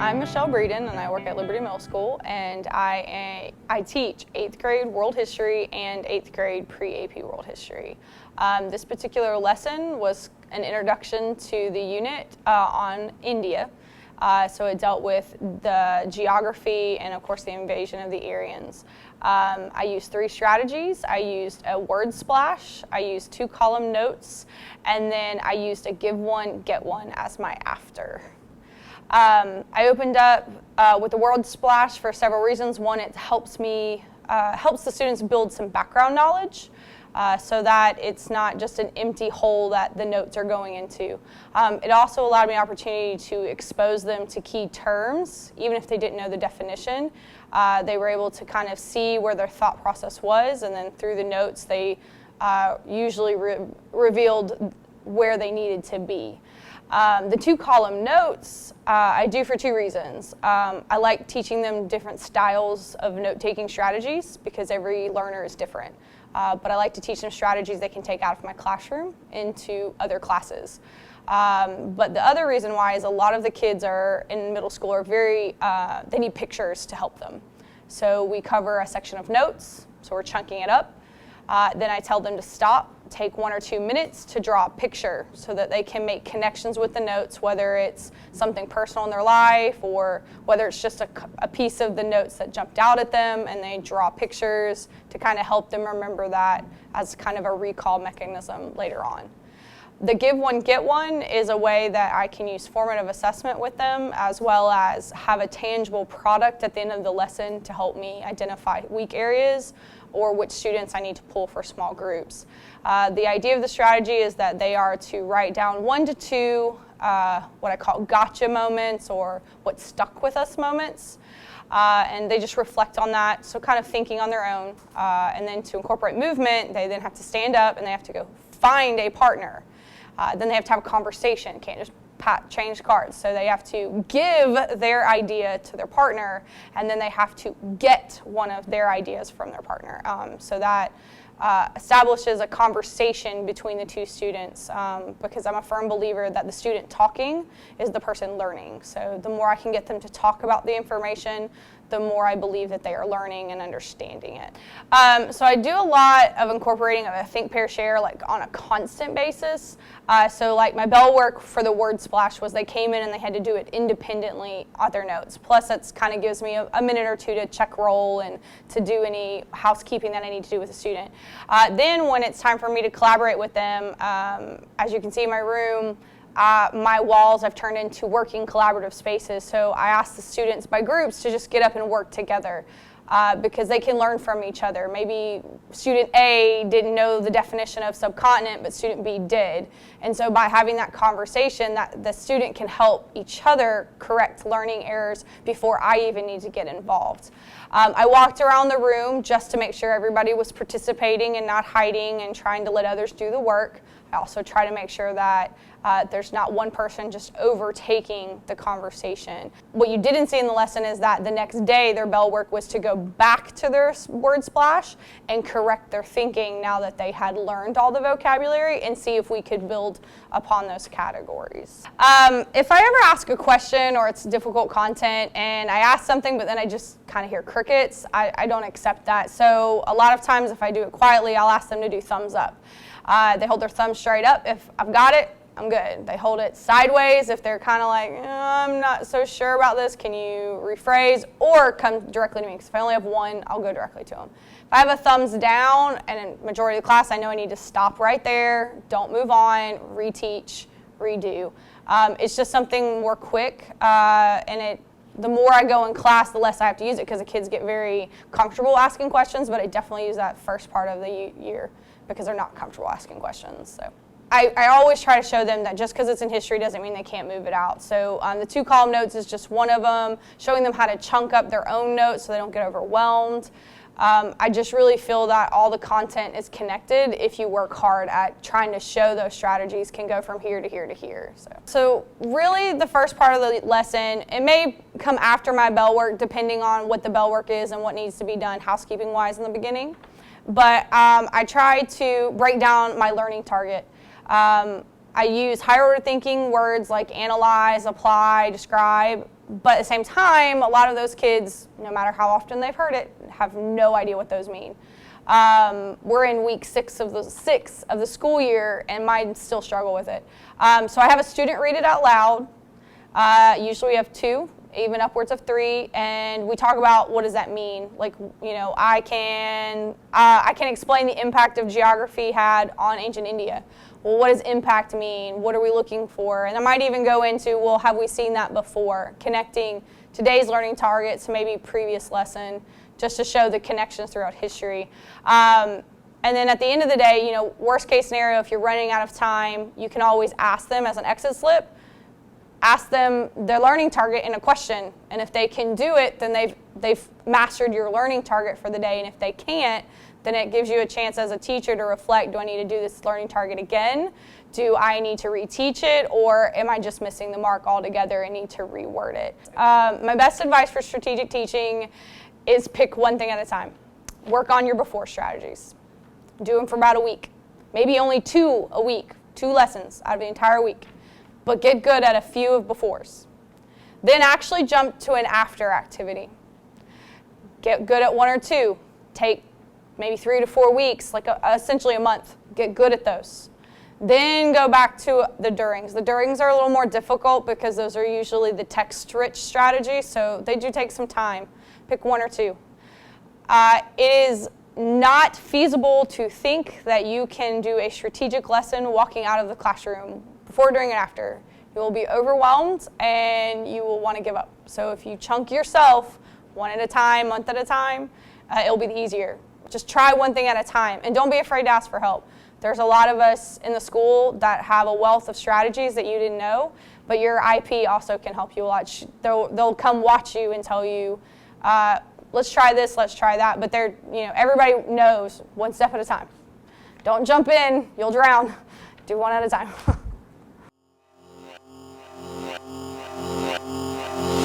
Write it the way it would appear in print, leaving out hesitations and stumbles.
I'm Michelle Breeden, and I work at Liberty Middle School, and I teach 8th grade World History and 8th grade Pre-AP World History. This particular lesson was an introduction to the unit on India. So it dealt with the geography and, of course, the invasion of the Aryans. I used 3 strategies. I used a word splash, I used 2-column notes, and then I used a give one, get one as my after. I opened up with the word splash for several reasons. One, it helps the students build some background knowledge. So that it's not just an empty hole that the notes are going into. It also allowed me an opportunity to expose them to key terms, even if they didn't know the definition. They were able to kind of see where their thought process was, and then through the notes they usually revealed where they needed to be. The 2-column notes I do for 2 reasons. I like teaching them different styles of note-taking strategies because every learner is different. But I like to teach them strategies they can take out of my classroom into other classes. But the other reason why is a lot of the kids in middle school are they need pictures to help them. So we cover a section of notes, so we're chunking it up. Then I tell them to stop, take 1 or 2 minutes to draw a picture so that they can make connections with the notes, whether it's something personal in their life or whether it's just a piece of the notes that jumped out at them, and they draw pictures to kind of help them remember that as kind of a recall mechanism later on. The give one, get one is a way that I can use formative assessment with them, as well as have a tangible product at the end of the lesson to help me identify weak areas or which students I need to pull for small groups. The idea of the strategy is that they are to write down 1 to 2 what I call gotcha moments or what stuck with us moments. And they just reflect on that, so kind of thinking on their own. And then to incorporate movement, they then have to stand up and they have to go find a partner. Then they have to have a conversation, can't just change cards. So they have to give their idea to their partner, and then they have to get one of their ideas from their partner. So that establishes a conversation between the 2 students, because I'm a firm believer that the student talking is the person learning. So the more I can get them to talk about the information, the more I believe that they are learning and understanding it. So I do a lot of incorporating a think, pair, share like on a constant basis. So like my bell work for the word splash was they came in and they had to do it independently on their notes. Plus that kind of gives me a minute or 2 to check roll and to do any housekeeping that I need to do with the student. Then when it's time for me to collaborate with them, as you can see in my room, my walls I've turned into working collaborative spaces. So I ask the students by groups to just get up and work together because they can learn from each other. Maybe student A didn't know the definition of subcontinent, but student B did. And so by having that conversation, that the student can help each other correct learning errors before I even need to get involved. I walked around the room just to make sure everybody was participating and not hiding and trying to let others do the work. I also try to make sure that there's not one person just overtaking the conversation. What you didn't see in the lesson is that the next day their bell work was to go back to their word splash and correct their thinking now that they had learned all the vocabulary and see if we could build upon those categories. If I ever ask a question or it's difficult content and I ask something but then I just kind of hear crickets, I don't accept that. So a lot of times if I do it quietly, I'll ask them to do thumbs up. They hold their thumb straight up. If I've got it, I'm good. They hold it sideways if they're kind of like, I'm not so sure about this, can you rephrase? Or come directly to me, because if I only have one, I'll go directly to them. If I have a thumbs down, and in majority of the class, I know I need to stop right there, don't move on, reteach, redo. It's just something more quick, and the more I go in class, the less I have to use it, because the kids get very comfortable asking questions, but I definitely use that first part of the year because they're not comfortable asking questions. So I always try to show them that just because it's in history doesn't mean they can't move it out. So the 2-column notes is just one of them, showing them how to chunk up their own notes so they don't get overwhelmed. I just really feel that all the content is connected if you work hard at trying to show those strategies can go from here to here to here. So really the first part of the lesson, it may come after my bell work depending on what the bell work is and what needs to be done housekeeping wise in the beginning. But I try to break down my learning target. I use higher order thinking words like analyze, apply, describe But at the same time, a lot of those kids, no matter how often they've heard it, have no idea what those mean. We're in week 6 of the school year, and mine still struggle with it. So I have a student read it out loud. Usually we have 2, even upwards of 3, and we talk about what does that mean. Like, you know, I can explain the impact of geography had on ancient India. Well, what does impact mean? What are we looking for? And I might even go into, well, have we seen that before? Connecting today's learning target to maybe previous lesson, just to show the connections throughout history. And then at the end of the day, you know, worst case scenario, if you're running out of time, you can always ask them as an exit slip, ask them their learning target in a question. And if they can do it, then they've mastered your learning target for the day. And if they can't, then it gives you a chance as a teacher to reflect, do I need to do this learning target again? Do I need to reteach it, or am I just missing the mark altogether and need to reword it? My best advice for strategic teaching is pick one thing at a time. Work on your before strategies. Do them for about a week. Maybe only 2 a week, 2 lessons out of the entire week. But get good at a few of befores. Then actually jump to an after activity. Get good at 1 or 2. Take maybe 3 to 4 weeks, like essentially a month. Get good at those. Then go back to the durings. The durings are a little more difficult because those are usually the text-rich strategy, so they do take some time. Pick 1 or 2. It is not feasible to think that you can do a strategic lesson walking out of the classroom before, during, and after. You will be overwhelmed and you will want to give up. So if you chunk yourself 1 at a time, month at a time, it'll be easier. Just try one thing at a time, and don't be afraid to ask for help. There's a lot of us in the school that have a wealth of strategies that you didn't know, but your IP also can help you a lot. They'll come watch you and tell you, let's try this, let's try that. But everybody knows 1 step at a time. Don't jump in, you'll drown. Do 1 at a time.